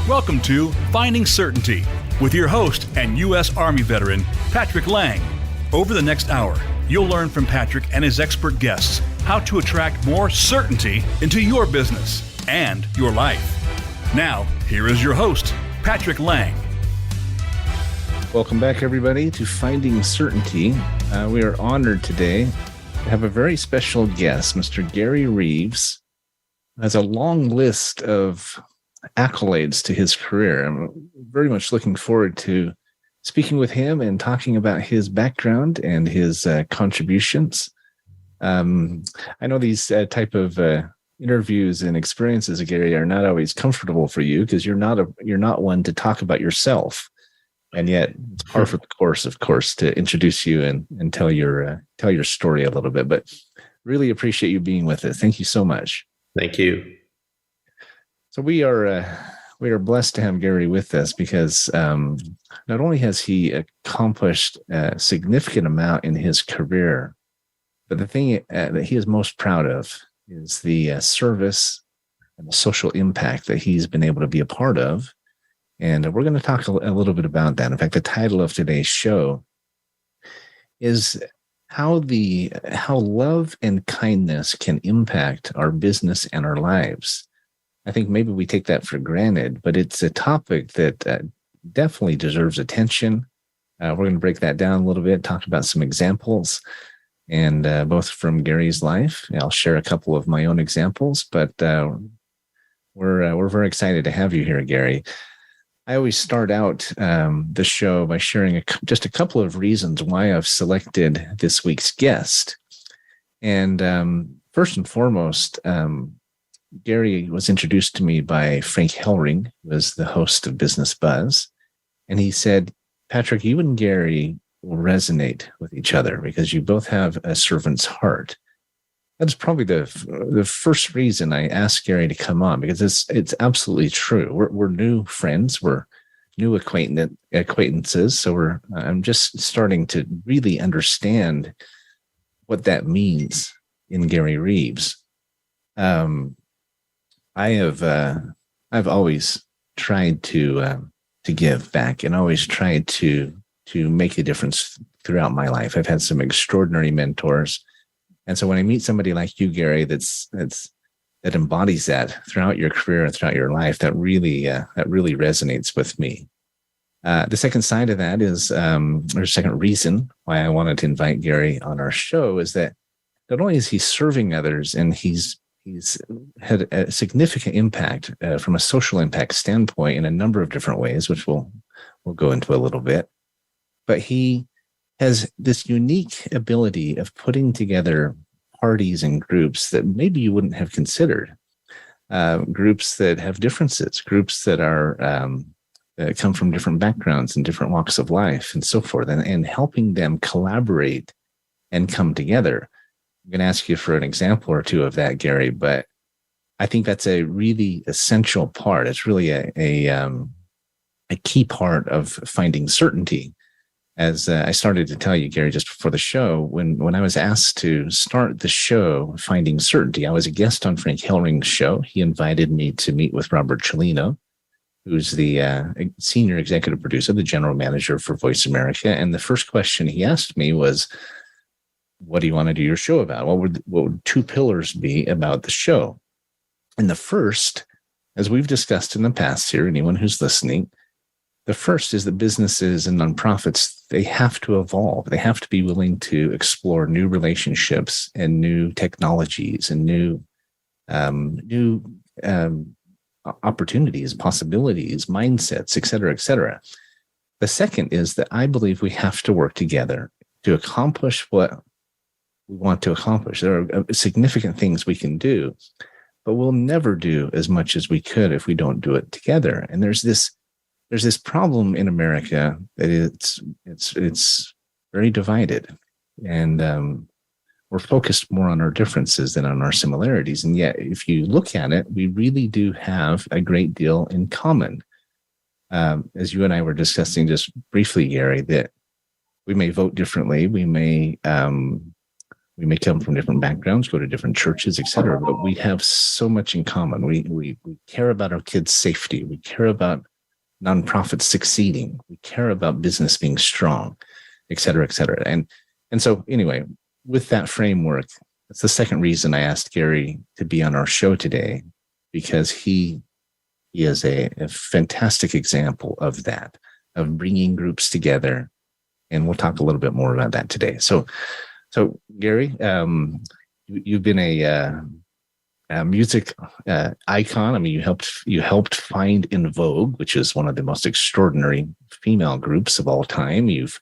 Welcome to Finding Certainty with your host and U.S. Army veteran, Patrick Laing. Over the next hour, you'll learn from Patrick and his expert guests how to attract more certainty into your business and your life. Now, here is your host, Patrick Laing. Welcome back, everybody, to Finding Certainty. We are honored today to have a very special guest, Mr. Gary Reeves. Has a long list of accolades to his career. I'm very much looking forward to speaking with him and talking about his background and his contributions. I know these type of interviews and experiences, Gary, are not always comfortable for you because you're not one to talk about yourself, and yet it's par for the course, of course, to introduce you and tell your story a little bit. But really appreciate you being with us. Thank you so much. Thank you. So we are blessed to have Gary with us because not only has he accomplished a significant amount in his career, but the thing that he is most proud of is the service and the social impact that he's been able to be a part of. And we're going to talk a little bit about that. In fact, the title of today's show is how love and kindness can impact our business and our lives. I think maybe we take that for granted, but it's a topic that definitely deserves attention. We're going to break that down a little bit, talk about some examples, and both from Gary's life. I'll share a couple of my own examples, but we're very excited to have you here, Gary. I always start out the show by sharing just a couple of reasons why I've selected this week's guest. And first and foremost, Gary was introduced to me by Frank Hellring, who was the host of Business Buzz. And he said, Patrick, you and Gary will resonate with each other because you both have a servant's heart. That's probably the first reason I asked Gary to come on, because it's absolutely true. We're new friends. We're new acquaintances. So I'm just starting to really understand what that means in Gary Reeves. I've always tried to give back and always tried to make a difference throughout my life. I've had some extraordinary mentors. And so when I meet somebody like you, Gary, that embodies that throughout your career and throughout your life, that really resonates with me. The second side of that is, or second reason why I wanted to invite Gary on our show is that not only is he serving others and he's had a significant impact from a social impact standpoint in a number of different ways, which we'll go into a little bit, but he has this unique ability of putting together parties and groups that maybe you wouldn't have considered, groups that have differences, groups that are that come from different backgrounds and different walks of life and so forth, and helping them collaborate and come together. I'm going to ask you for an example or two of that, Gary, but I think that's a really essential part. It's really a key part of finding certainty. As I started to tell you, Gary, just before the show, when I was asked to start the show, Finding Certainty, I was a guest on Frank Hellring's show. He invited me to meet with Robert Cellino, who's the senior executive producer, the general manager for Voice America. And the first question he asked me was, what do you want to do your show about? What would two pillars be about the show? And the first, as we've discussed in the past here, anyone who's listening, the first is that businesses and nonprofits, they have to evolve. They have to be willing to explore new relationships and new technologies and new opportunities, possibilities, mindsets, et cetera, et cetera. The second is that I believe we have to work together to accomplish what we want to accomplish. There are significant things we can do, but we'll never do as much as we could if we don't do it together. And there's this problem in America that it's very divided, and we're focused more on our differences than on our similarities. And yet, if you look at it, we really do have a great deal in common. As you and I were discussing just briefly, Gary, that we may vote differently, we may We may come from different backgrounds, go to different churches, etc., but we have so much in common. We care about our kids' safety. We care about nonprofits succeeding. We care about business being strong, et cetera, et cetera. And so anyway, with that framework, that's the second reason I asked Gary to be on our show today, because he is a fantastic example of that, of bringing groups together. And we'll talk a little bit more about that today. So Gary, you've been a music icon. I mean, you helped find In Vogue, which is one of the most extraordinary female groups of all time. You've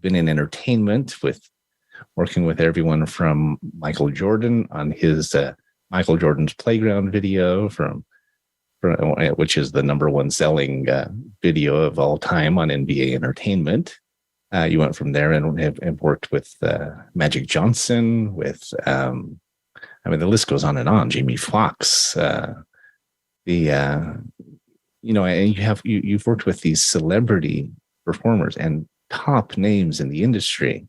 been in entertainment, working with everyone from Michael Jordan on his Michael Jordan's Playground video, from which is the number one selling video of all time on NBA Entertainment. You went from there and have worked with Magic Johnson, with the list goes on and on. Jamie Foxx, and you've worked with these celebrity performers and top names in the industry.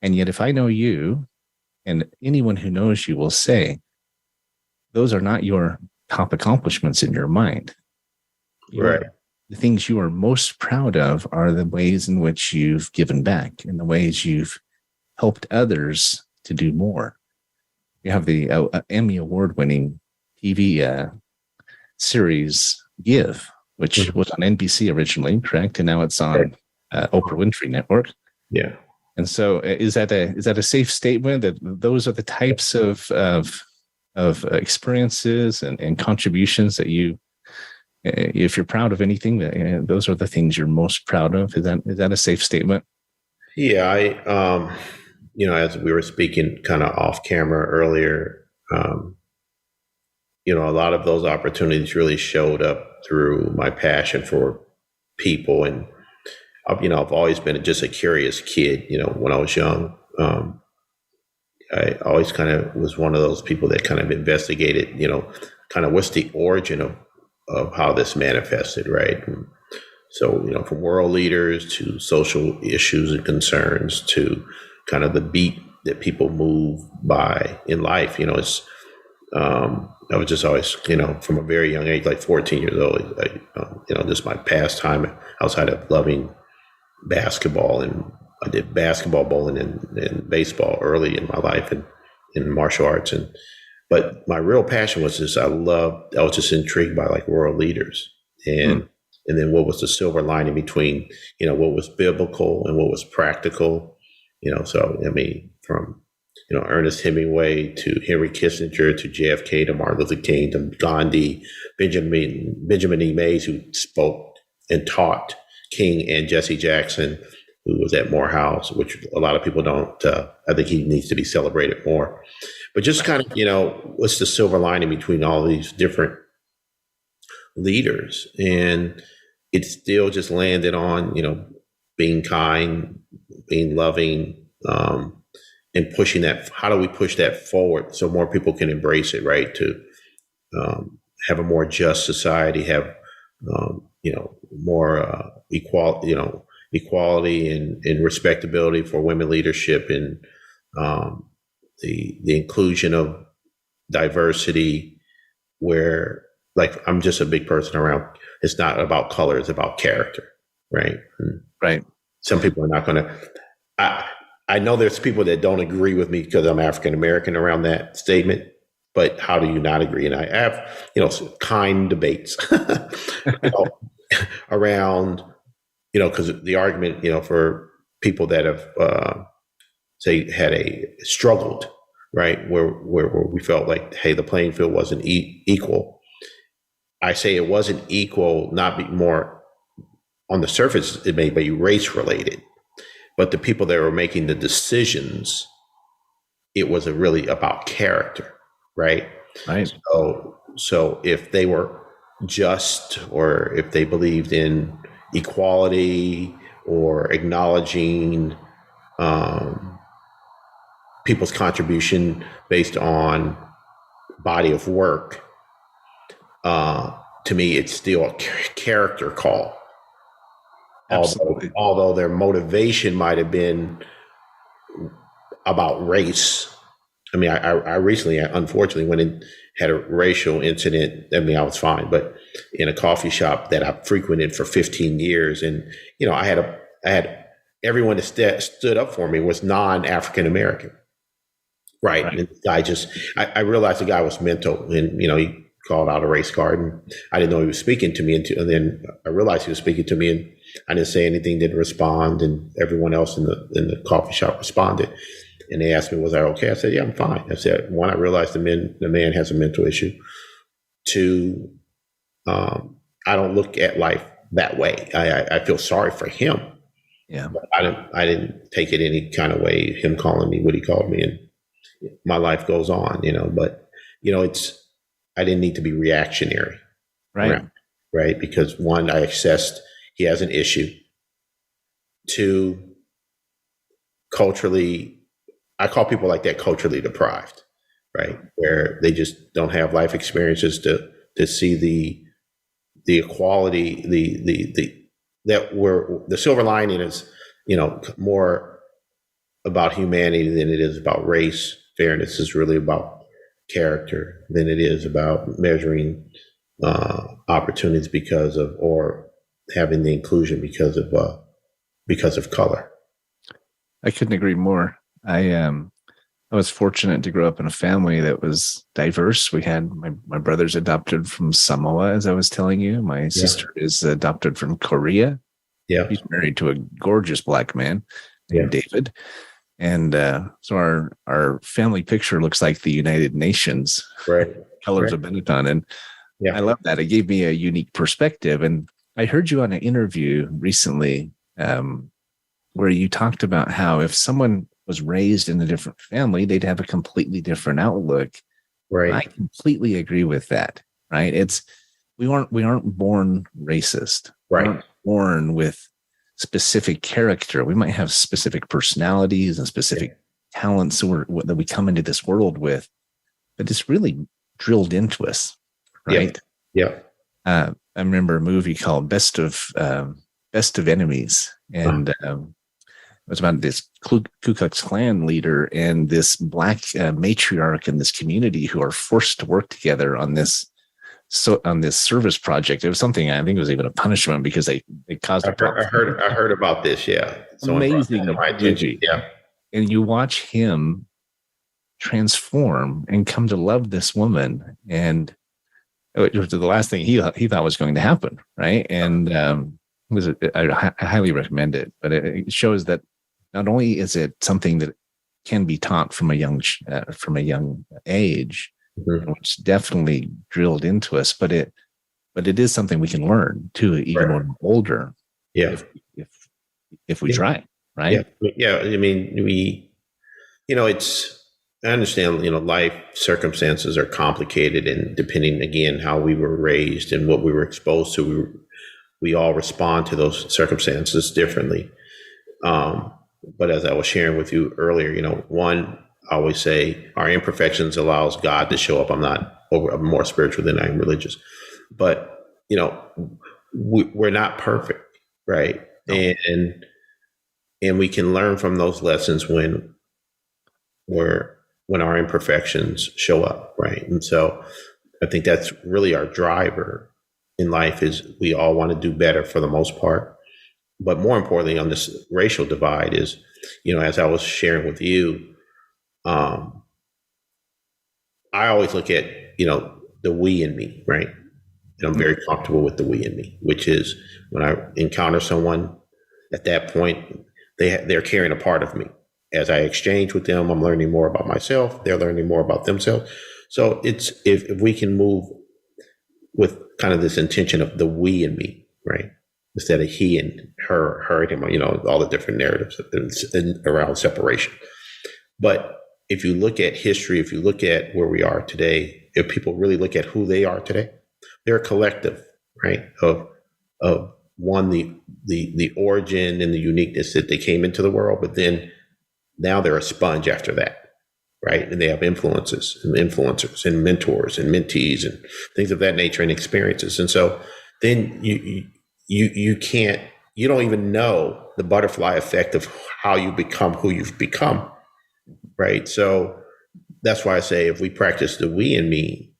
And yet, if I know you, and anyone who knows you will say, those are not your top accomplishments in your mind. Right. The things you are most proud of are the ways in which you've given back and the ways you've helped others to do more. You have the Emmy award-winning TV series Give, which was on NBC originally, correct? And now it's on Oprah Winfrey Network. Yeah. And so, is that a safe statement that those are the types of experiences and contributions that you, if you're proud of anything, those are the things you're most proud of? Is that a safe statement? Yeah, as we were speaking kind of off camera earlier, a lot of those opportunities really showed up through my passion for people. And, I've always been just a curious kid, when I was young. I always kind of was one of those people that kind of investigated, kind of what's the origin of how this manifested, right? And so, from world leaders to social issues and concerns to kind of the beat that people move by in life, it's, I was just always, from a very young age, like 14 years old, just my pastime outside of loving basketball. And I did basketball, bowling, and baseball early in my life and in martial arts. But my real passion was just, I was just intrigued by like world leaders and then what was the silver lining between, what was biblical and what was practical, so, from, Ernest Hemingway to Henry Kissinger to JFK to Martin Luther King to Gandhi, Benjamin E. Mays, who spoke and taught King, and Jesse Jackson, who was at Morehouse, which a lot of people don't, I think he needs to be celebrated more. But just kind of, what's the silver lining between all these different leaders? And it still just landed on, being kind, being loving, and pushing that. How do we push that forward so more people can embrace it, right? To have a more just society, have, more equality and respectability for women leadership, and the inclusion of diversity, where like I'm just a big person around. It's not about color; it's about character, right? Right. Some people are not going to. I know there's people that don't agree with me because I'm African American around that statement. But how do you not agree? And I have, kind debates around, because the argument, for people that have, struggled, right, where we felt like, hey, the playing field wasn't equal. I say it wasn't equal, not be more on the surface, it may be race related, but the people that were making the decisions, it was really about character, right? Right. So if they were just, or if they believed in equality or acknowledging people's contribution based on body of work, to me, it's still a character call. Although their motivation might have been about race I mean, I recently, unfortunately, went and had a racial incident. I mean, I was fine, but in a coffee shop that I frequented for 15 years. And, I had everyone that stood up for me was non-African American. Right. And the guy I realized the guy was mental, and, he called out a race card, and I didn't know he was speaking to me. And then I realized he was speaking to me, and I didn't say anything, didn't respond. And everyone else in the coffee shop responded. And they asked me, was I okay? I said, yeah, I'm fine. I said, one, I realized the man has a mental issue. Two, I don't look at life that way. I feel sorry for him. Yeah. But I didn't take it any kind of way, him calling me what he called me, and my life goes on, but I didn't need to be reactionary. Right. Because one, I assessed he has an issue. Two, culturally, I call people like that culturally deprived, right? Where they just don't have life experiences to see the equality, the silver lining is, more about humanity than it is about race. Fairness is really about character than it is about measuring opportunities or having the inclusion because of color. I couldn't agree more. I was fortunate to grow up in a family that was diverse. We had my brother's adopted from Samoa, as I was telling you. My sister is adopted from Korea. Yeah. He's married to a gorgeous black man named David. And so our family picture looks like the United Nations. Right. Colors of Benetton. And I love that. It gave me a unique perspective. And I heard you on an interview recently where you talked about how if someone was raised in a different family, they'd have a completely different outlook. Right. I completely agree with that. Right. We aren't born racist. Right. We aren't born with specific character. We might have specific personalities and specific talents that we come into this world with, but it's really drilled into us. Right. Yeah. I remember a movie called Best of Enemies, and it was about this Ku Klux Klan leader and this black matriarch in this community who are forced to work together on this service project. It was something, I think it was even a punishment because they caused a problem. I heard about this. Yeah. Amazing movie. Yeah. And you watch him transform and come to love this woman, and it was the last thing he thought was going to happen. Right. And I highly recommend it, but it shows that not only is it something that can be taught from a young age, which definitely drilled into us, but it is something we can learn too, even when we're older. Yeah. If we try, right? Yeah. I mean, I understand, life circumstances are complicated, and depending again, how we were raised and what we were exposed to, we all respond to those circumstances differently. But as I was sharing with you earlier, one, I always say our imperfections allows God to show up. I'm more spiritual than I am religious, but we're not perfect. Right. No. And we can learn from those lessons when our imperfections show up. Right. And so I think that's really our driver in life, is we all want to do better for the most part. But more importantly, on this racial divide is, as I was sharing with you, I always look at, the we in me, right? And I'm very comfortable with the we in me, which is when I encounter someone at that point, they're carrying a part of me. As I exchange with them, I'm learning more about myself. They're learning more about themselves. So it's, if we can move with kind of this intention of the we in me, right? Instead of he and her and him, all the different narratives around separation. But if you look at history, if you look at where we are today, if people really look at who they are today, they're a collective, right? Of one, the origin and the uniqueness that they came into the world, but then now they're a sponge after that, right? And they have influences and influencers and mentors and mentees and things of that nature and experiences. And so then you don't even know the butterfly effect of how you become who you've become, right? So that's why I say if we practice the we and me,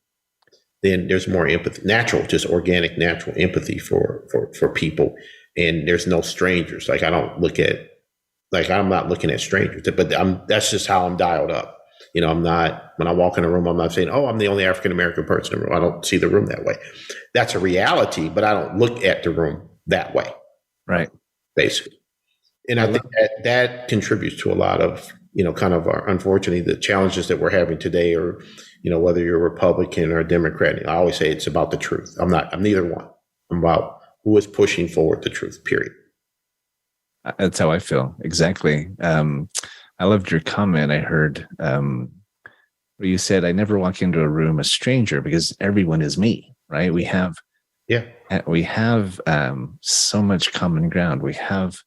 then there's more empathy, natural, just organic, natural empathy for people. And there's no strangers. Like I don't look at, like I'm not looking at strangers, but that's just how I'm dialed up. You know, I'm not, when I walk in a room, I'm not saying, oh, I'm the only African-American person in the room. I don't see the room that way. That's a reality, but I don't look at the room that way. Right. Basically. And I think that contributes to a lot of, you know, kind of unfortunately, the challenges that we're having today, or, you know, whether you're Republican or Democrat, I always say it's about the truth. I'm neither one. I'm about who is pushing forward the truth, period. That's how I feel. Exactly. I loved your comment. I heard where you said, I never walk into a room a stranger because everyone is me, right? We have so much common ground. We have,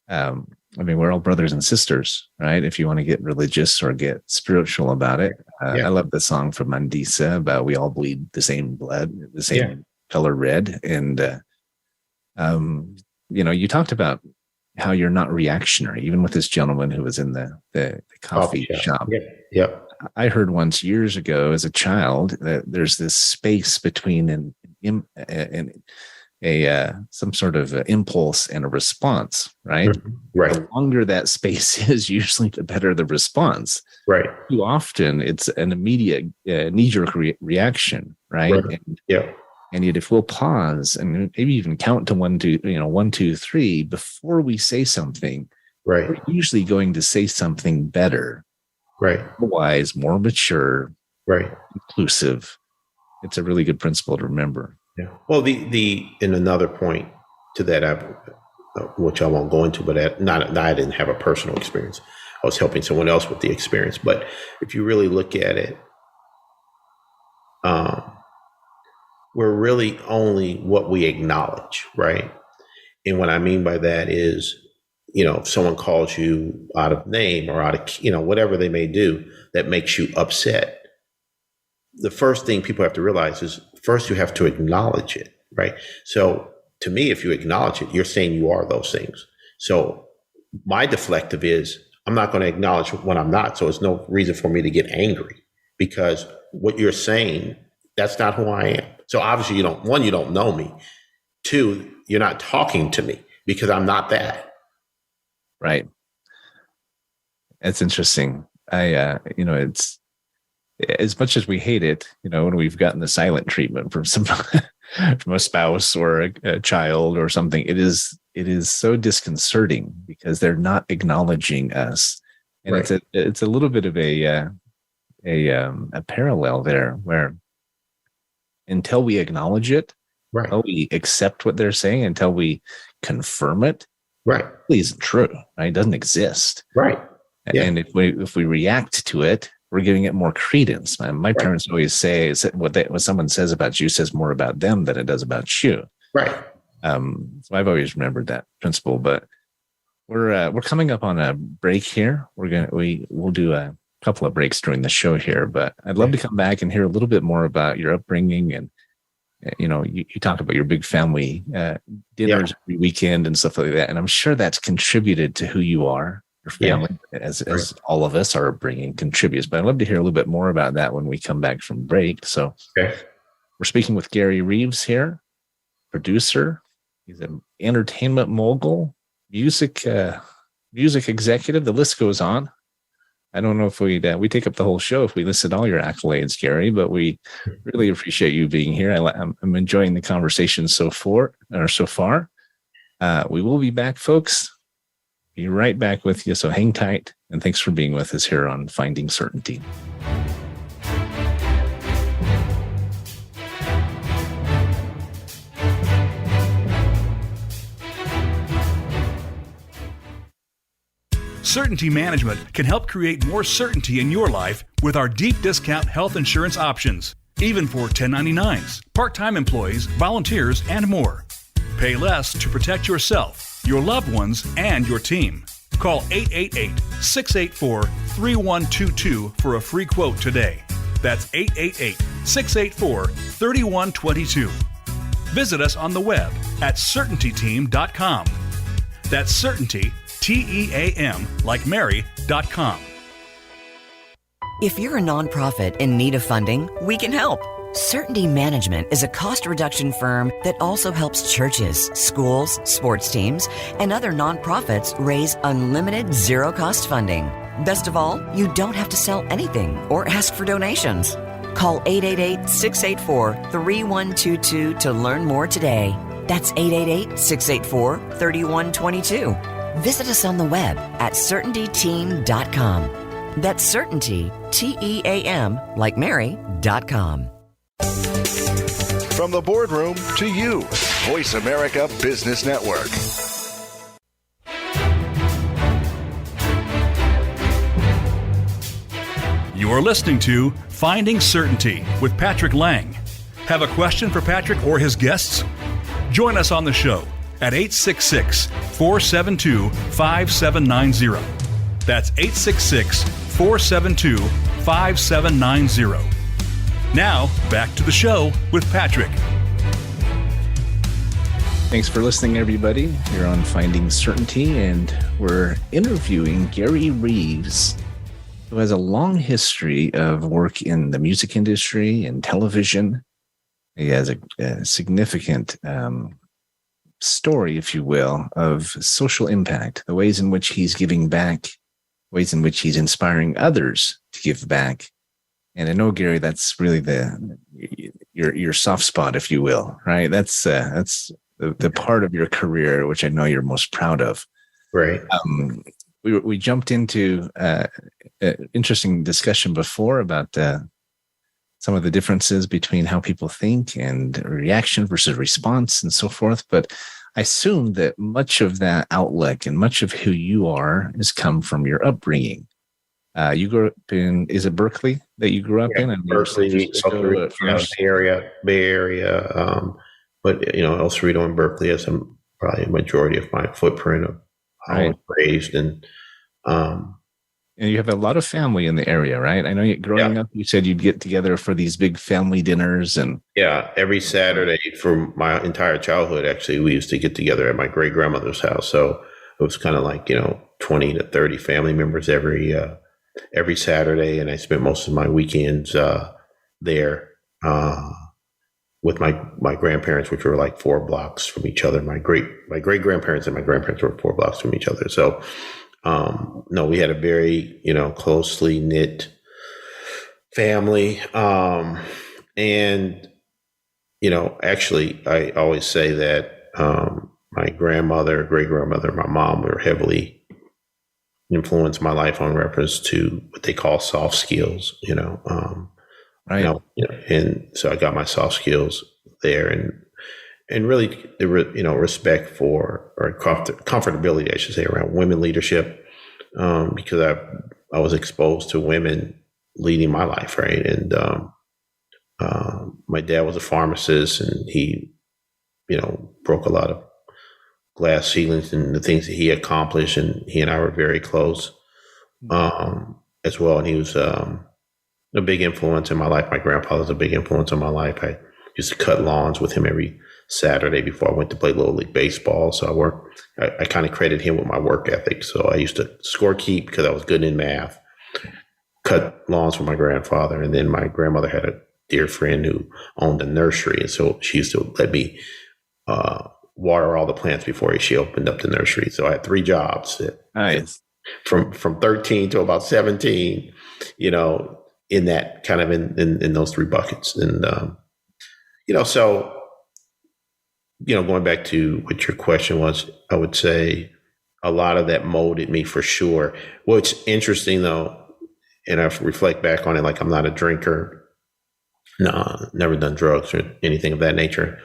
we're all brothers and sisters, right? If you want to get religious or get spiritual about it. I love the song from Mandisa about we all bleed the same blood, the same color red. And, you know, you talked about how you're not reactionary, even with this gentleman who was in the coffee shop. I heard once years ago as a child that there's this space between some sort of impulse and a response, right? Right. The longer that space is, usually the better the response. Right. Too often it's an immediate knee-jerk reaction, right? And yet if we'll pause and maybe even count to 1, 2, 3 before we say something, right, we're usually going to say something better. Right. Otherwise, more mature, right, inclusive. It's a really good principle to remember. Yeah. Well, and another point to that, which I won't go into, but I didn't have a personal experience. I was helping someone else with the experience. But if you really look at it, we're really only what we acknowledge, right? And what I mean by that is, you know, if someone calls you out of name or out of, you know, whatever they may do that makes you upset, the first thing people have to realize is first you have to acknowledge it, right? So to me, if you acknowledge it, you're saying you are those things. So my deflective is I'm not going to acknowledge when I'm not. So there's no reason for me to get angry because what you're saying, that's not who I am. So obviously you don't know me. 2, you're not talking to me because I'm not that. Right. That's interesting. It's as much as we hate it, you know, when we've gotten the silent treatment from from a spouse or a child or something, it is so disconcerting because they're not acknowledging us. And right. it's a little bit of a parallel there where until we acknowledge it, right, until we accept what they're saying, until we confirm it, right, it really isn't true, right? It doesn't exist. Right. Yeah. And if we react to it, we're giving it more credence. My parents always say what someone says about you says more about them than it does about you. Right. So I've always remembered that principle, but we're coming up on a break here. We'll do a couple of breaks during the show here, but I'd love to come back and hear a little bit more about your upbringing. And, you know, you talk about your big family dinners every weekend and stuff like that. And I'm sure that's contributed to who you are, your family, as all of us are upbringing contributes. But I'd love to hear a little bit more about that when we come back from break. So we're speaking with Gary Reeves here, producer. He's an entertainment mogul, music executive. The list goes on. I don't know if we take up the whole show if we listed all your accolades, Gary, but we really appreciate you being here. I'm enjoying the conversation so far. We will be back, folks. Be right back with you, so hang tight, and thanks for being with us here on Finding Certainty. Certainty Management can help create more certainty in your life with our deep discount health insurance options, even for 1099s, part-time employees, volunteers, and more. Pay less to protect yourself, your loved ones, and your team. Call 888-684-3122 for a free quote today. That's 888-684-3122. Visit us on the web at CertaintyTeam.com. That's Certainty, TEAM, like Mary.com. If you're a nonprofit in need of funding, we can help. Certainty Management is a cost reduction firm that also helps churches, schools, sports teams, and other nonprofits raise unlimited zero-cost funding. Best of all, you don't have to sell anything or ask for donations. Call 888-684-3122 to learn more today. That's 888-684-3122. Visit us on the web at CertaintyTeam.com. That's Certainty, TEAM, like Mary.com. From the boardroom to you, Voice America Business Network. You're listening to Finding Certainty with Patrick Laing. Have a question for Patrick or his guests? Join us on the show at 866-472-5790. That's 866-472-5790. Now, back to the show with Patrick. Thanks for listening, everybody. You're on Finding Certainty, and we're interviewing Gary Reeves, who has a long history of work in the music industry and television. He has a significant story, if you will, of social impact, the ways in which he's giving back, ways in which he's inspiring others to give back. And I know, Gary, that's really your soft spot, if you will, right? That's the part of your career which I know you're most proud of. Right. We jumped into an interesting discussion before about some of the differences between how people think and reaction versus response and so forth. But I assume that much of that outlook and much of who you are has come from your upbringing. You grew up in, is it Berkeley that you grew up in? And Berkeley, Bay Area. But, El Cerrito and Berkeley is probably a majority of my footprint of how I was raised. And you have a lot of family in the area, right? I know growing up, you said you'd get together for these big family dinners. And every Saturday for my entire childhood, actually, we used to get together at my great grandmother's house. So it was kind of like, 20 to 30 family members every Saturday. And I spent most of my weekends there with my grandparents, which were like 4 blocks from each other. My great grandparents and my grandparents were 4 blocks from each other. So, no, we had a very, closely knit family. And, actually, I always say that my grandmother, great grandmother, my mom were heavily influenced my life on reference to what they call soft skills, and so I got my soft skills there, and really the respect for, or comfortability, I should say, around women leadership, because I was exposed to women leading my life, right? And my dad was a pharmacist, and he, broke a lot of glass ceilings and the things that he accomplished, and he and I were very close as well. And he was a big influence in my life. My grandpa was a big influence in my life. I used to cut lawns with him every Saturday before I went to play Little League Baseball. So I kind of credit him with my work ethic. So I used to score keep because I was good in math, cut lawns for my grandfather. And then my grandmother had a dear friend who owned a nursery. And so she used to let me water all the plants before she opened up the nursery. So I had 3 jobs. Nice. From 13 to about 17, in that kind of in those 3 buckets. And, so, going back to what your question was, I would say a lot of that molded me for sure. What's interesting though, and I reflect back on it, like I'm not a drinker, no, never done drugs or anything of that nature.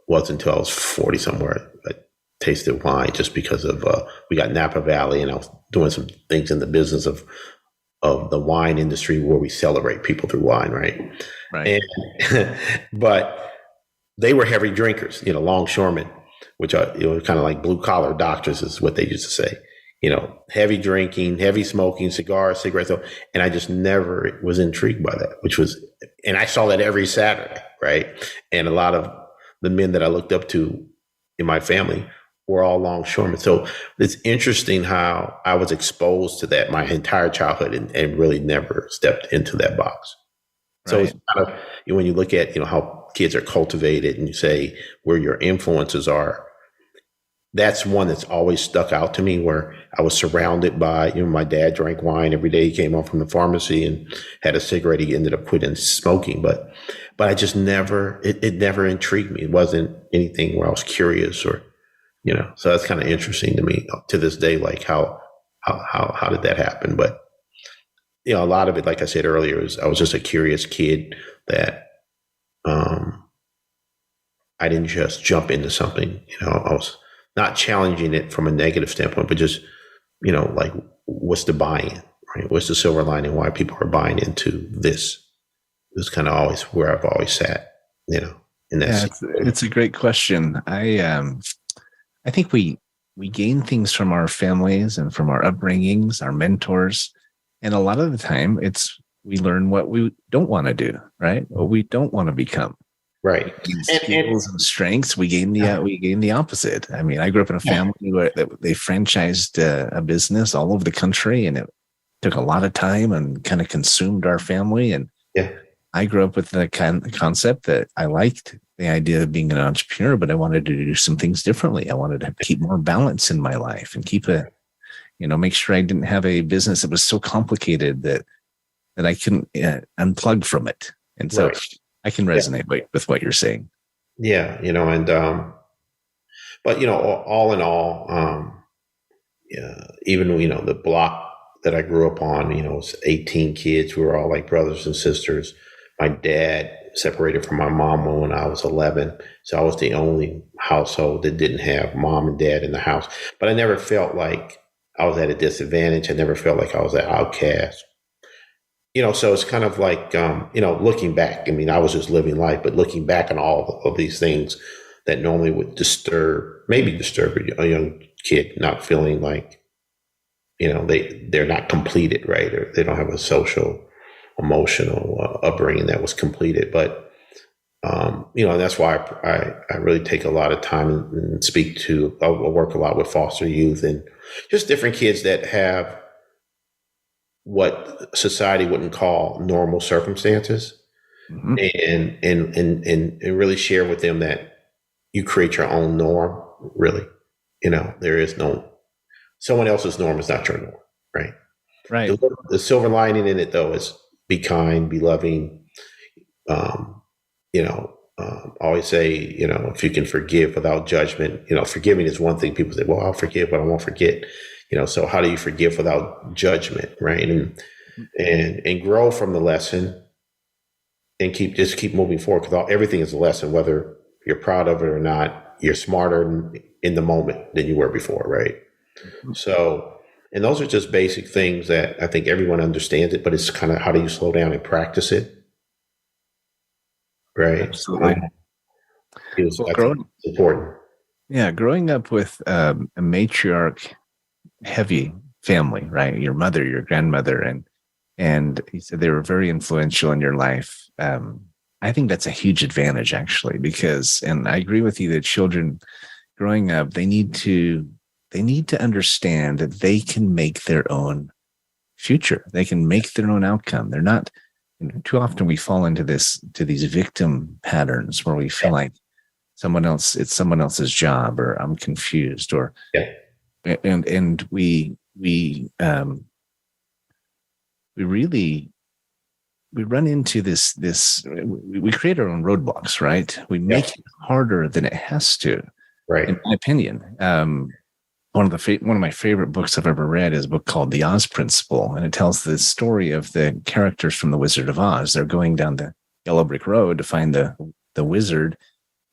Wasn't until I was 40 somewhere, I tasted wine just because of, we got Napa Valley, and I was doing some things in the business of the wine industry where we celebrate people through wine. Right. And, but they were heavy drinkers, longshoremen, which are, kind of like blue collar doctors is what they used to say, heavy drinking, heavy smoking, cigars, cigarettes. And I just never was intrigued by that, and I saw that every Saturday. Right. And a lot of the men that I looked up to in my family we're all longshoremen. So it's interesting how I was exposed to that my entire childhood and really never stepped into that box. So Right. it's kind of, when you look at, how kids are cultivated and you say where your influences are, that's one that's always stuck out to me, where I was surrounded by, my dad drank wine every day. He came home from the pharmacy and had a cigarette. He ended up quitting smoking, but I just never, it never intrigued me. It wasn't anything where I was curious or, so that's kind of interesting to me to this day, like how did that happen? But, a lot of it, like I said earlier, I was just a curious kid that, I didn't just jump into something, I was not challenging it from a negative standpoint, but just, like, what's the buy-in, right? What's the silver lining? Why people are buying into this? It's kind of always where I've always sat, in that. It's a great question. I think we gain things from our families and from our upbringings, our mentors. And a lot of the time we learn what we don't want to do, right? What we don't want to become. Right. Skills and strengths, we gain the opposite. I mean, I grew up in a family where they franchised a business all over the country, and it took a lot of time and kind of consumed our family. And I grew up with the concept that I liked the idea of being an entrepreneur, but I wanted to do some things differently. I wanted to keep more balance in my life and keep make sure I didn't have a business that was so complicated that I couldn't unplug from it. And so I can resonate with what you're saying. Yeah. But, all in all, even, the block that I grew up on, it's 18 kids. We were all like brothers and sisters. My dad separated from my mom when I was 11. So I was the only household that didn't have mom and dad in the house. But I never felt like I was at a disadvantage. I never felt like I was an outcast. So it's kind of like, looking back, I mean, I was just living life, but looking back on all of these things that normally would disturb a young kid, not feeling like, they're not completed, right? Or they don't have a social, emotional upbringing that was completed. But, and that's why I really take a lot of time and I work a lot with foster youth and just different kids that have what society wouldn't call normal circumstances, and really share with them that you create your own norm. Really, there is someone else's norm is not your norm, right? Right. The silver lining in it, though, is be kind, be loving. Always say, if you can forgive without judgment. Forgiving is one thing. People say, well, I'll forgive, but I won't forget. So how do you forgive without judgment, right? And grow from the lesson and keep moving forward, because everything is a lesson, whether you're proud of it or not. You're smarter in the moment than you were before, right? So, and those are just basic things that I think everyone understands it, but it's kind of how do you slow down and practice it, right? Absolutely. It's important. Yeah, growing up with a matriarch heavy family, right? Your mother, your grandmother, and he said they were very influential in your life. I think that's a huge advantage, actually, and I agree with you that children growing up, they need to understand that they can make their own future. They can make their own outcome. They're not, too often we fall into these victim patterns where we feel like it's someone else's job, or I'm confused, or and we run into this we create our own roadblocks, right? We make it harder than it has to, right? In my opinion. One of my favorite books I've ever read is a book called The Oz Principle, and it tells the story of the characters from The Wizard of Oz. They're going down the yellow brick road to find the wizard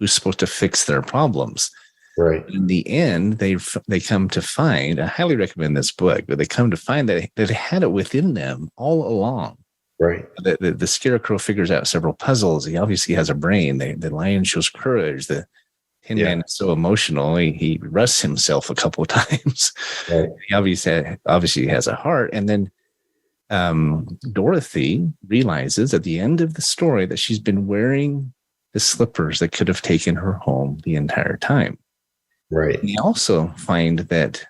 who's supposed to fix their problems. Right. In the end, they come to find, I highly recommend this book, but they come to find that they had it within them all along. Right. The scarecrow figures out several puzzles. He obviously has a brain. The lion shows courage. The Tin Man is so emotional. He rusts himself a couple of times. Right. He obviously has a heart. And then Dorothy realizes at the end of the story that she's been wearing the slippers that could have taken her home the entire time. Right. And you also find that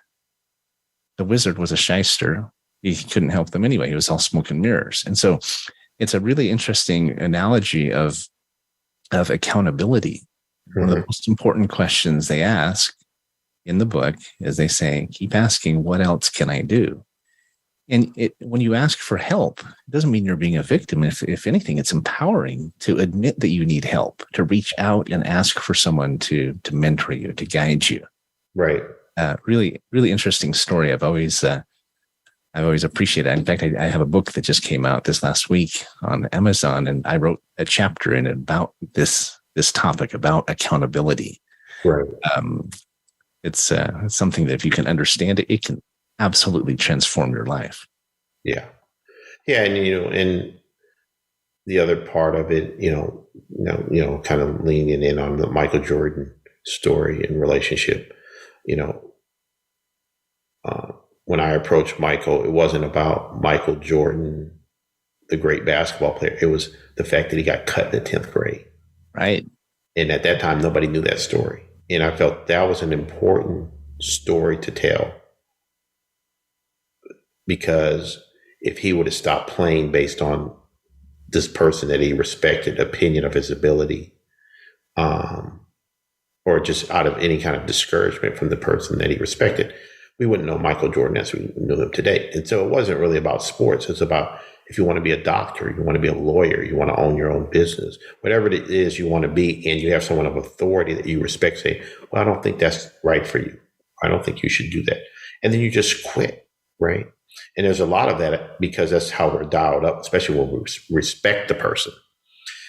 the wizard was a shyster. He couldn't help them anyway. He was all smoke and mirrors. And so it's a really interesting analogy of accountability. One of the most important questions they ask in the book is they say, keep asking, what else can I do? And when you ask for help, it doesn't mean you're being a victim. If anything, it's empowering to admit that you need help, to reach out and ask for someone to mentor you, to guide you. Right. Really, really interesting story. I've always appreciated it. In fact, I have a book that just came out this last week on Amazon, and I wrote a chapter in it about this topic, about accountability. Right. It's something that if you can understand it, it can absolutely transform your life. Yeah. Yeah. And, and the other part of it, kind of leaning in on the Michael Jordan story and relationship, when I approached Michael, it wasn't about Michael Jordan, the great basketball player. It was the fact that he got cut in the 10th grade. Right. And at that time, nobody knew that story. And I felt that was an important story to tell. Because if he would have stopped playing based on this person that he respected, opinion of his ability, or just out of any kind of discouragement from the person that he respected, we wouldn't know Michael Jordan as we knew him today. And so it wasn't really about sports. It's about if you want to be a doctor, you want to be a lawyer, you want to own your own business, whatever it is you want to be, and you have someone of authority that you respect, say, well, I don't think that's right for you. I don't think you should do that. And then you just quit, right? And there's a lot of that because that's how we're dialed up, especially when we respect the person.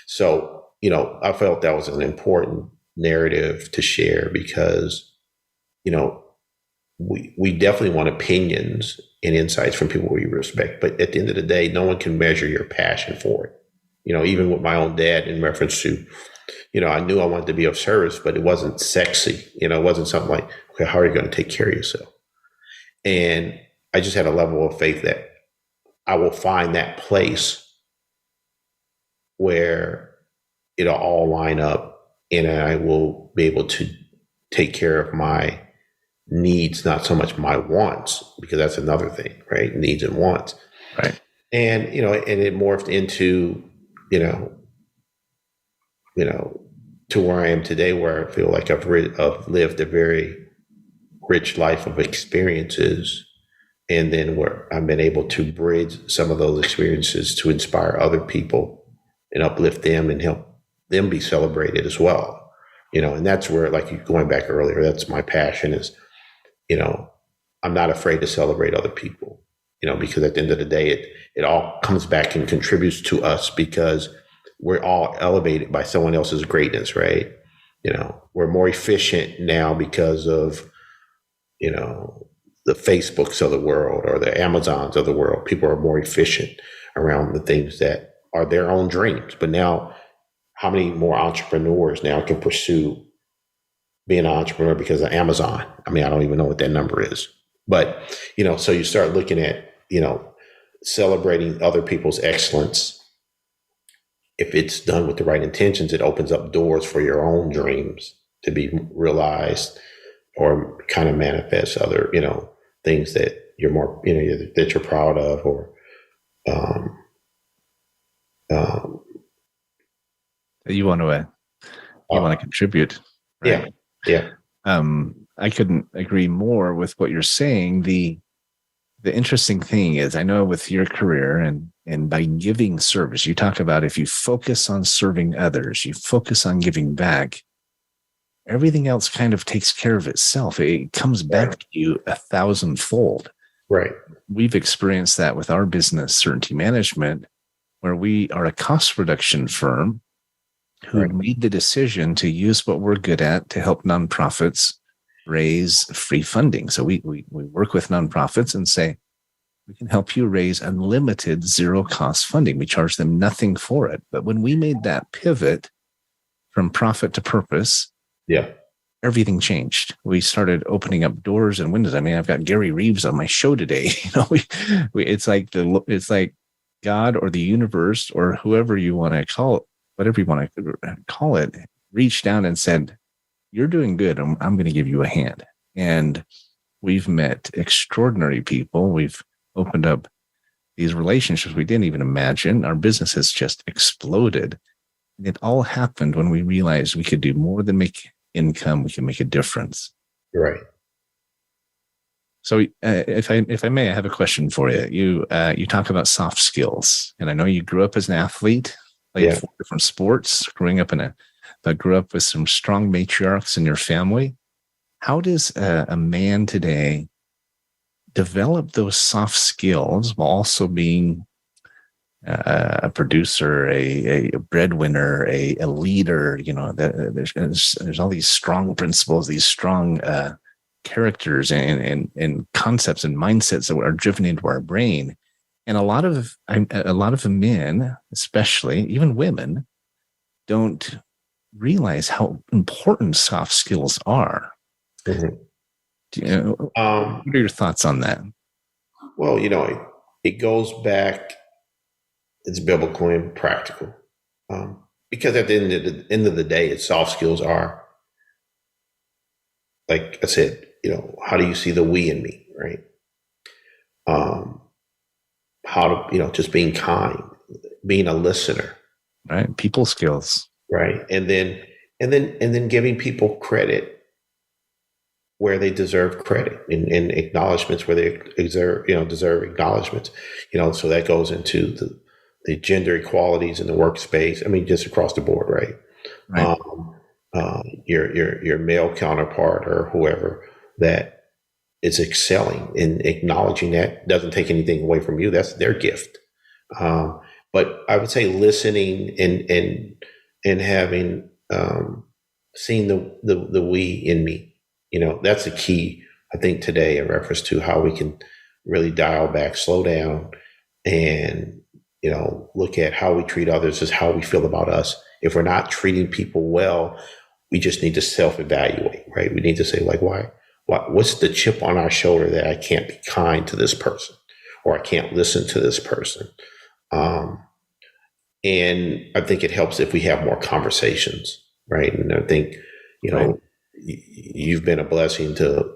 So, I felt that was an important narrative to share because, we definitely want opinions and insights from people we respect. But at the end of the day, no one can measure your passion for it. Even with my own dad in reference to, I knew I wanted to be of service, but it wasn't sexy. It wasn't something like, okay, how are you going to take care of yourself? And I just had a level of faith that I will find that place where it'll all line up and I will be able to take care of my needs, not so much my wants, because that's another thing, right? Needs and wants. Right. And, and it morphed into, to where I am today, where I feel like I've lived a very rich life of experiences. And then where I've been able to bridge some of those experiences to inspire other people and uplift them and help them be celebrated as well. And that's where, like going back earlier, that's my passion is, I'm not afraid to celebrate other people, because at the end of the day, it all comes back and contributes to us because we're all elevated by someone else's greatness, right? We're more efficient now because of, the Facebooks of the world or the Amazons of the world. People are more efficient around the things that are their own dreams. But now, how many more entrepreneurs now can pursue being an entrepreneur because of Amazon? I mean, I don't even know what that number is. But, so you start looking at, celebrating other people's excellence. If it's done with the right intentions, it opens up doors for your own dreams to be realized or kind of manifest other, things that you're more, that you're proud of, or, you want to contribute. Right? Yeah. I couldn't agree more with what you're saying. The interesting thing is, I know with your career and by giving service, you talk about if you focus on serving others, you focus on giving back, everything else kind of takes care of itself. It comes back to you 1,000-fold. Right. We've experienced that with our business, Certainty Management, where we are a cost reduction firm who made the decision to use what we're good at to help nonprofits raise free funding. So we work with nonprofits and say, we can help you raise unlimited zero-cost funding. We charge them nothing for it. But when we made that pivot from profit to purpose, everything changed. We started opening up doors and windows. I mean, I've got Gary Reeves on my show today. It's like God or the universe or whoever you want to call it, whatever you want to call it, reached down and said, you're doing good. I'm going to give you a hand. And we've met extraordinary people. We've opened up these relationships we didn't even imagine. Our business has just exploded. And it all happened when we realized we could do more than make income. We can make a difference. Right. So if I may, I have a question for you. You talk about soft skills, and I know you grew up as an athlete, played 4 different sports, but grew up with some strong matriarchs in your family. How does a man today develop those soft skills while also being a producer, a breadwinner, a leader? You know, there's all these strong principles, these strong characters and concepts and mindsets that are driven into our brain. And a lot of men, especially even women, don't realize how important soft skills are. Mm-hmm. What are your thoughts on that? Well, it goes back, it's biblical and practical. Because at the end of the day, soft skills are, like I said, how do you see the we in me, right? How to, just being kind, being a listener, right? People skills, right? And then giving people credit where they deserve credit, and acknowledgments where they deserve acknowledgments. So that goes into the gender equalities in the workspace. I mean, just across the board, right? Your male counterpart or whoever that is excelling, and acknowledging that doesn't take anything away from you. That's their gift. But I would say listening and having seen the we in me. That's the key, I think, today, in reference to how we can really dial back, slow down, and look at how we treat others as how we feel about us. If we're not treating people well, we just need to self-evaluate, right? We need to say, like, what's the chip on our shoulder that I can't be kind to this person, or I can't listen to this person? And I think it helps if we have more conversations, right? And I think, right. You've been a blessing to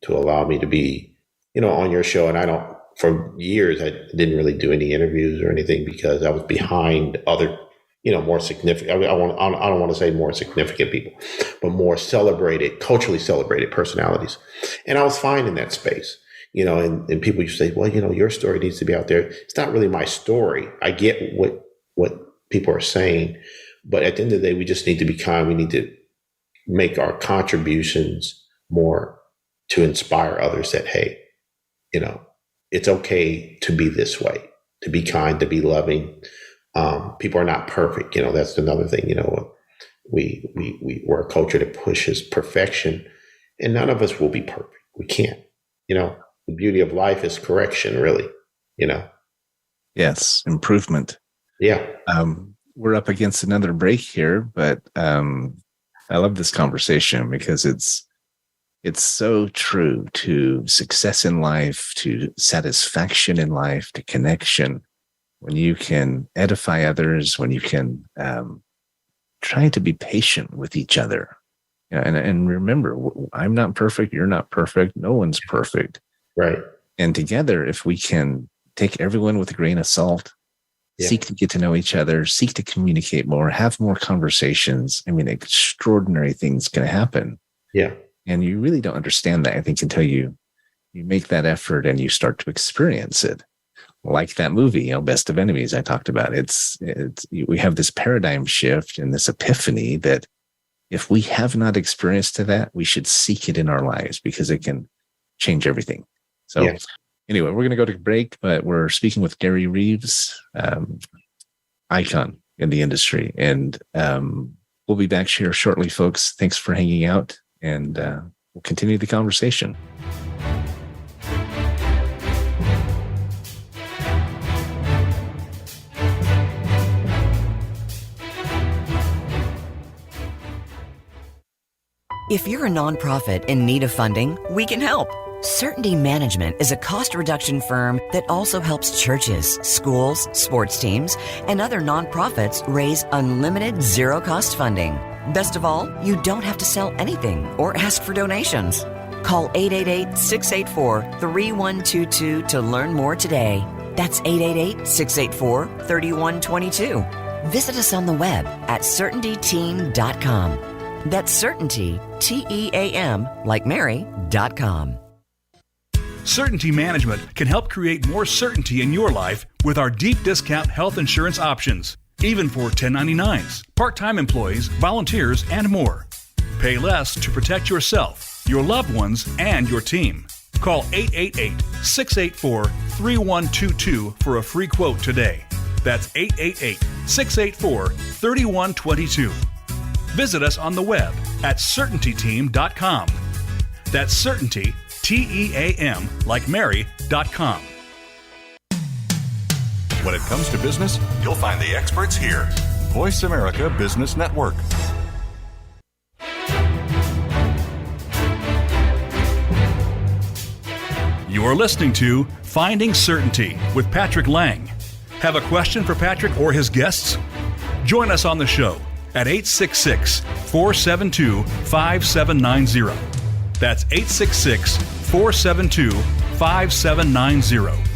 allow me to be, on your show. And for years, I didn't really do any interviews or anything because I was behind other, more significant. I don't want to say more significant people, but more culturally celebrated personalities. And I was fine in that space, and people used to say, well, your story needs to be out there. It's not really my story. I get what people are saying, but at the end of the day, we just need to be kind. We need to make our contributions more to inspire others that, hey, it's okay to be this way, to be kind, to be loving. People are not perfect. That's another thing. We're a culture that pushes perfection, and none of us will be perfect. We can't. The beauty of life is correction, really. Yes, improvement. Yeah. We're up against another break here, but I love this conversation because it's so true to success in life, to satisfaction in life, to connection. When you can edify others, when you can try to be patient with each other. And remember, I'm not perfect. You're not perfect. No one's perfect. Right. And together, if we can take everyone with a grain of salt, seek to get to know each other, seek to communicate more, have more conversations, extraordinary things can happen. Yeah. And you really don't understand that, I think, until you make that effort and you start to experience it. Like that movie, Best of Enemies I talked about. We have this paradigm shift and this epiphany that if we have not experienced that, we should seek it in our lives because it can change everything. So anyway, we're going to go to break, but we're speaking with Gary Reeves, icon in the industry. And we'll be back here shortly, folks. Thanks for hanging out, and we'll continue the conversation. If you're a nonprofit in need of funding, we can help. Certainty Management is a cost reduction firm that also helps churches, schools, sports teams, and other nonprofits raise unlimited zero-cost funding. Best of all, you don't have to sell anything or ask for donations. Call 888-684-3122 to learn more today. That's 888-684-3122. Visit us on the web at CertaintyTeam.com. That's Certainty, Team, like Mary.com. Certainty Management can help create more certainty in your life with our deep discount health insurance options, even for 1099s, part-time employees, volunteers, and more. Pay less to protect yourself, your loved ones, and your team. Call 888-684-3122 for a free quote today. That's 888-684-3122. Visit us on the web at CertaintyTeam.com. That's Certainty, Team, like Mary.com. When it comes to business, you'll find the experts here. Voice America Business Network. You are listening to Finding Certainty with Patrick Laing. Have a question for Patrick or his guests? Join us on the show at 866-472-5790. That's 866-472-5790.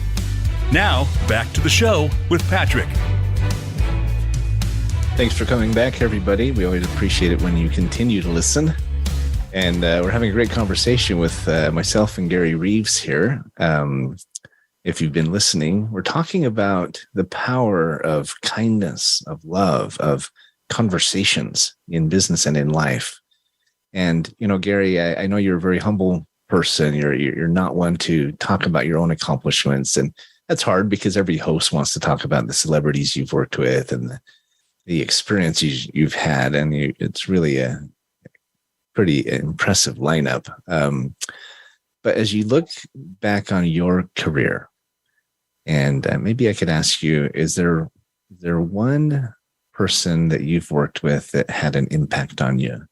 Now, back to the show with Patrick. Thanks for coming back, everybody. We always appreciate it when you continue to listen. And we're having a great conversation with myself and Gary Reeves here. If you've been listening, we're talking about the power of kindness, of love, of conversations in business and in life. And, you know, Gary, I know you're a very humble person. You're not one to talk about your own accomplishments. And that's hard because every host wants to talk about the celebrities you've worked with and the experiences you've had. And it's really a pretty impressive lineup. But as you look back on your career, and maybe I could ask you, is there one person that you've worked with that had an impact on you?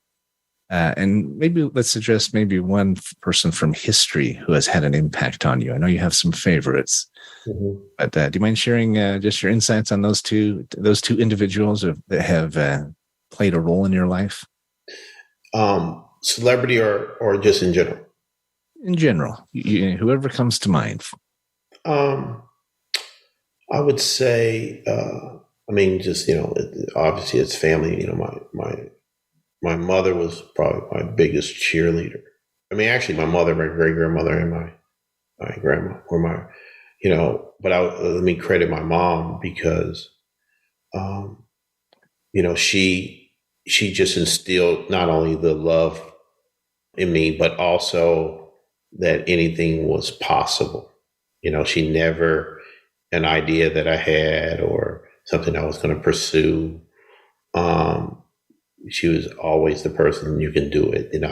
And maybe let's address maybe one person from history who has had an impact on you. I know you have some favorites, but do you mind sharing just your insights on those two individuals that have played a role in your life? Celebrity or just in general? In general, whoever comes to mind. I would say, just, obviously it's family. You know, my mother was probably my biggest cheerleader. I mean, actually my mother, my great grandmother, and my grandma were but let me credit my mom because, she just instilled not only the love in me, but also that anything was possible. She never an idea that I had or something I was going to pursue. She was always the person, you can do it. And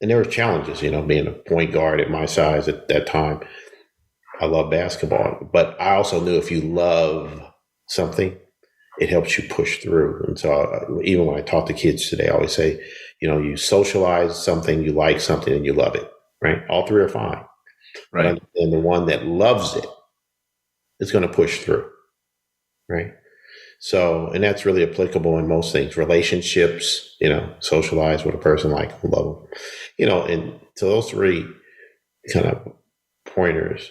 there were challenges, being a point guard at my size at that time. I love basketball, but I also knew if you love something, it helps you push through. And so even when I talk to kids today, I always say, you socialize something, you like something, and you love it, right? All three are fine. Right. And the one that loves it is going to push through, right? So, and that's really applicable in most things, relationships, socialize with a person, like them, love them, and so those three kind of pointers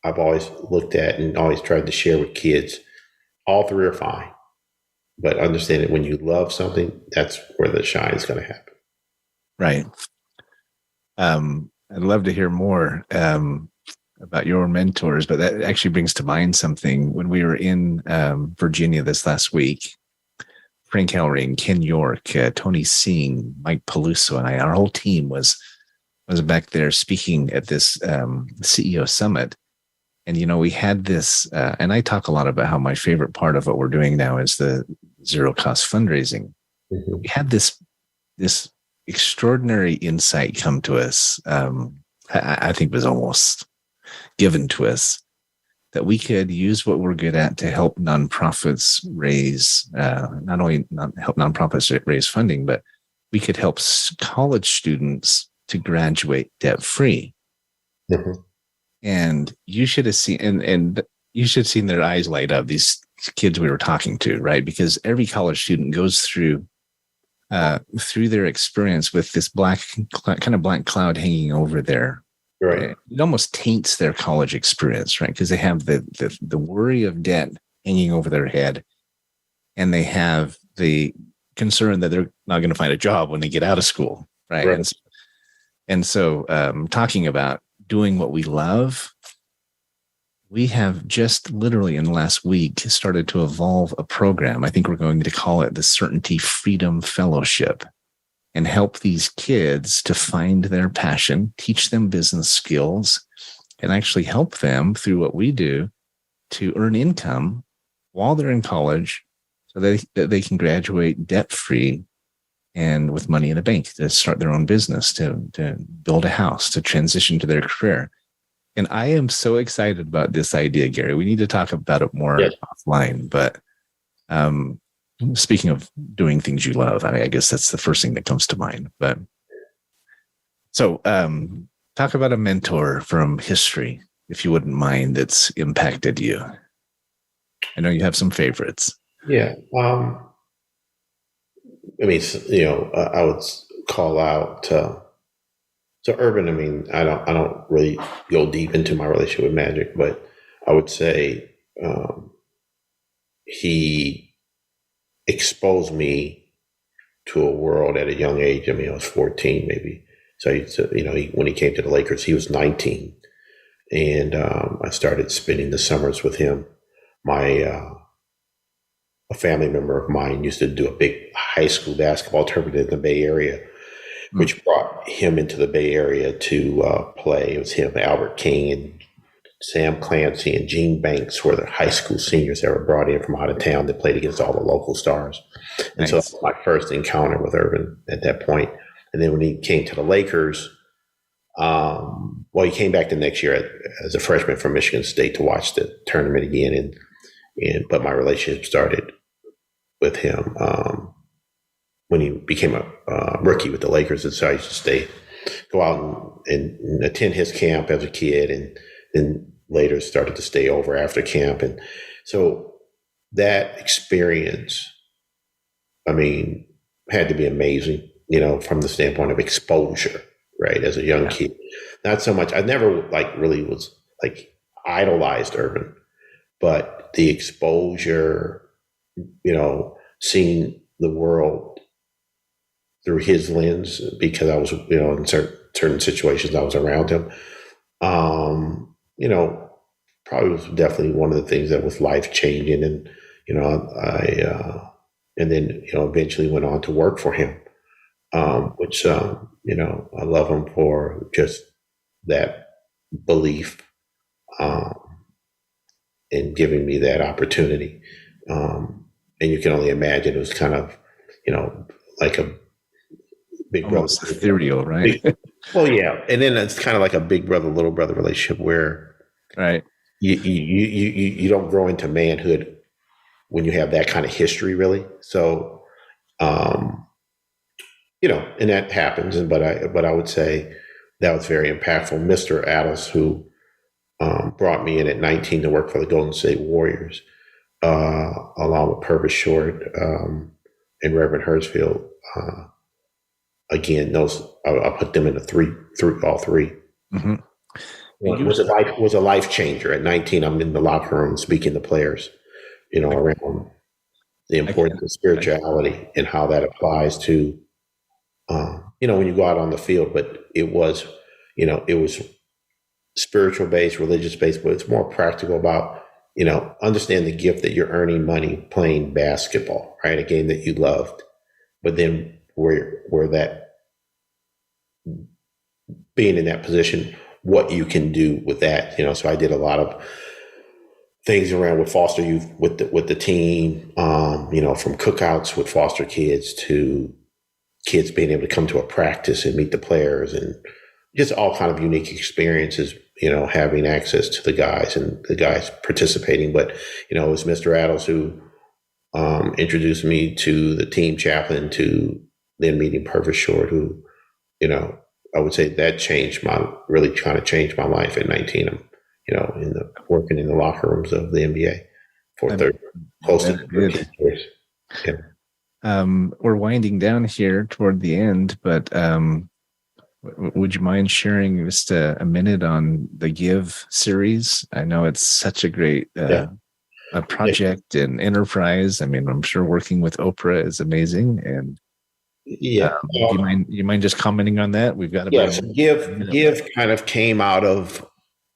I've always looked at and always tried to share with kids. All three are fine, but understand that when you love something, that's where the shine is going to happen. Right. I'd love to hear more about your mentors, but that actually brings to mind something. When we were in Virginia this last week, Frank Hellring, Ken York, Tony Singh, Mike Peluso, and our whole team was back there speaking at this CEO summit. And, we had this, and I talk a lot about how my favorite part of what we're doing now is the zero cost fundraising. Mm-hmm. We had this extraordinary insight come to us. I think was almost given to us that we could use what we're good at to help nonprofits raise, not only help nonprofits raise funding, but we could help college students to graduate debt free. Mm-hmm. And you should have seen, and you should have seen their eyes light up, these kids we were talking to, right? Because every college student goes through through their experience with this kind of black cloud hanging over there. Right. It almost taints their college experience, right? Because they have the worry of debt hanging over their head, and they have the concern that they're not going to find a job when they get out of school, right? And so talking about doing what we love, we have just literally in the last week started to evolve a program. I think we're going to call it the Certainty Freedom Fellowship, and help these kids to find their passion, teach them business skills, and actually help them through what we do to earn income while they're in college, so that they can graduate debt-free and with money in the bank to start their own business, to build a house, to transition to their career. And I am so excited about this idea, Gary. We need to talk about it more offline. But speaking of doing things you love, I guess that's the first thing that comes to mind. But so talk about a mentor from history, if you wouldn't mind, that's impacted you. I know you have some favorites. Yeah. I mean, I would call out so Urban. I mean, I don't really go deep into my relationship with Magic, but I would say he exposed me to a world at a young age. I mean, I was 14 maybe. So when he came to the Lakers, he was 19, and I started spending the summers with him. A family member of mine used to do a big high school basketball tournament in the Bay Area, which brought him into the Bay Area to play. It was him, Albert King, and Sam Clancy, and Gene Banks were the high school seniors that were brought in from out of town that played against all the local stars. And so that was my first encounter with Urban at that point. And then when he came to the Lakers, he came back the next year as a freshman from Michigan State to watch the tournament again. But my relationship started with him when he became a rookie with the Lakers. And so I used to go out and attend his camp as a kid, and then later started to stay over after camp. And so that experience, I mean, had to be amazing, from the standpoint of exposure, right? As a young kid, not so much. I never really was idolized Urban, but the exposure, seeing the world through his lens, because I was, in certain situations I was around him, probably was definitely one of the things that was life changing. And, and then, eventually went on to work for him, which, I love him for just that belief, and giving me that opportunity. And you can only imagine it was kind of, like a big almost brother. Ethereal, right? Well, yeah. And then it's kind of like a big brother, little brother relationship where right. You don't grow into manhood when you have that kind of history, really. So, and that happens. But I would say that was very impactful. Mr. Adams, who brought me in at 19 to work for the Golden State Warriors, along with Purvis Short and Reverend Hertzfield. Again, those I'll put them in all three. Mm-hmm. It was a life changer. At 19, I'm in the locker room speaking to players, around the importance of spirituality and how that applies to, when you go out on the field. But it was spiritual based, religious based, but it's more practical about, understand the gift that you're earning money playing basketball, right? A game that you loved, but then where that being in that position, what you can do with that, so I did a lot of things around with foster youth with the team, from cookouts with foster kids to kids being able to come to a practice and meet the players, and just all kind of unique experiences, having access to the guys and the guys participating. But, it was Mr. Adams who introduced me to the team chaplain, to then meeting Purvis Short, who, I would say that really kind of changed my life at 19. I'm, working in the locker rooms of the NBA for close to 13 years. Yeah. we're winding down here toward the end, but would you mind sharing just a minute on the Give series? I know it's such a great a project and enterprise. I mean, I'm sure working with Oprah is amazing. And you mind just commenting on that? We've got about Give kind of came out of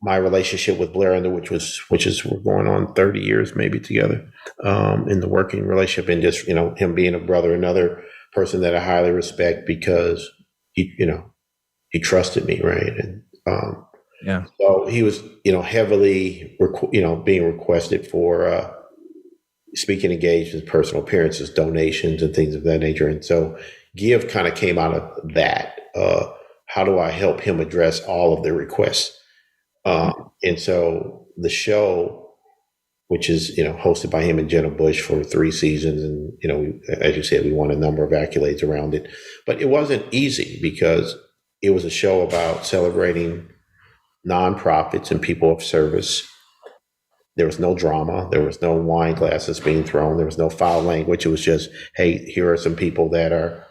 my relationship with Blair, which is we're going on 30 years maybe together in the working relationship, and just him being a brother, another person that I highly respect because he trusted me, right? And so he was heavily being requested for speaking engagements, personal appearances, donations, and things of that nature. And so Give kind of came out of that. How do I help him address all of the requests? And so the show, which is, hosted by him and Jenna Bush for 3 seasons. And, as you said, we won a number of accolades around it, but it wasn't easy because it was a show about celebrating nonprofits and people of service. There was no drama. There was no wine glasses being thrown. There was no foul language. It was just, hey, here are some people that are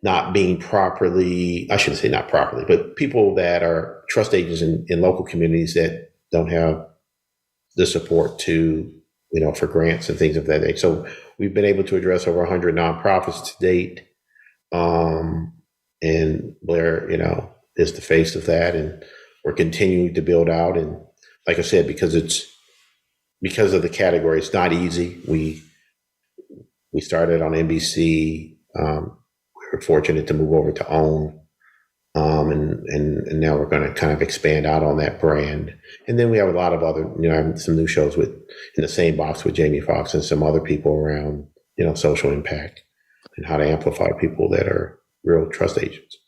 not being properly, I shouldn't say not properly, but people that are trust agents in local communities that don't have the support to, for grants and things of that nature. So we've been able to address over 100 nonprofits to date. And Blair, is the face of that. And we're continuing to build out. And like I said, because of the category, it's not easy. We started on NBC. We were fortunate to move over to OWN. And now we're going to kind of expand out on that brand. And then we have a lot of other, some new shows in the same box with Jamie Foxx and some other people around, social impact and how to amplify people that are real trust agents.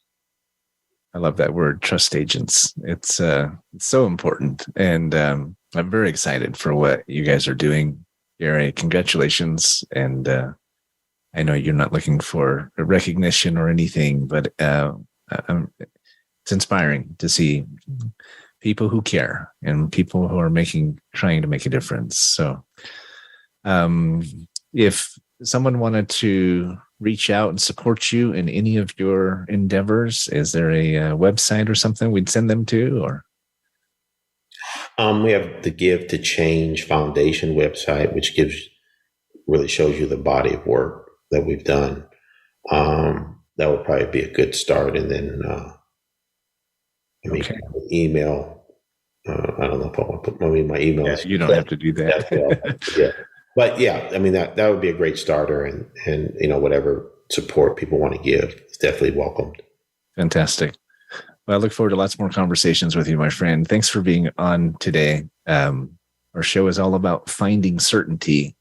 I love that word, trust agents. It's so important. And I'm very excited for what you guys are doing, Gary. Congratulations. And I know you're not looking for recognition or anything, but it's inspiring to see people who care and people who are trying to make a difference. So if someone wanted to reach out and support you in any of your endeavors, is there a website or something we'd send them to? Or we have the Give to Change Foundation website, which really shows you the body of work that we've done. That would probably be a good start. And then, email. I don't know if I want to put my email. Yeah, you don't have to do that. Yeah. But yeah, that would be a great starter, and whatever support people want to give is definitely welcomed. Fantastic. Well, I look forward to lots more conversations with you, my friend. Thanks for being on today. Our show is all about finding certainty.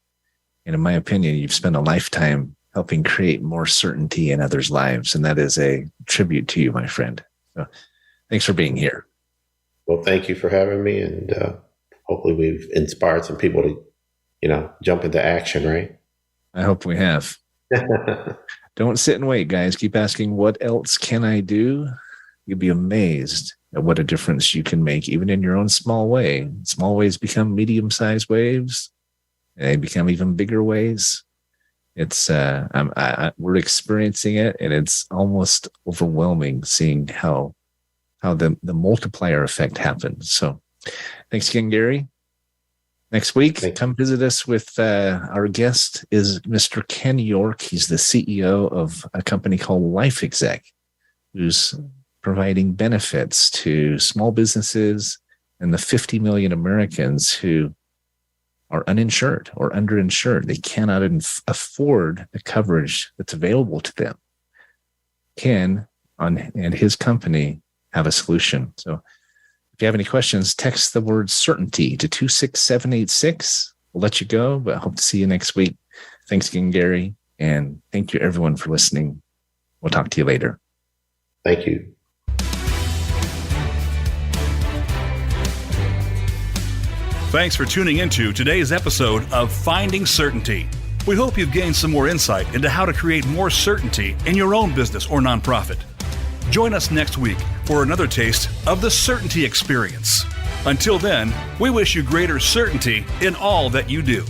And in my opinion, you've spent a lifetime helping create more certainty in others' lives. And that is a tribute to you, my friend. So thanks for being here. Well, thank you for having me. And hopefully we've inspired some people to jump into action, right? I hope we have. Don't sit and wait, guys. Keep asking, what else can I do? You'll be amazed at what a difference you can make, even in your own small way. Small ways become medium-sized waves. They become even bigger ways. It's we're experiencing it, and it's almost overwhelming seeing how the multiplier effect happens. So thanks again, Gary. Next week, come visit us with our guest is Mr. Ken York. He's the CEO of a company called Life Exec, who's providing benefits to small businesses and the 50 million Americans who are uninsured or underinsured. They cannot afford the coverage that's available to them. Ken and his company have a solution. So if you have any questions, text the word certainty to 26786. We'll let you go, but I hope to see you next week. Thanks again, Gary. And thank you, everyone, for listening. We'll talk to you later. Thank you. Thanks for tuning into today's episode of Finding Certainty. We hope you've gained some more insight into how to create more certainty in your own business or nonprofit. Join us next week for another taste of the Certainty Experience. Until then, we wish you greater certainty in all that you do.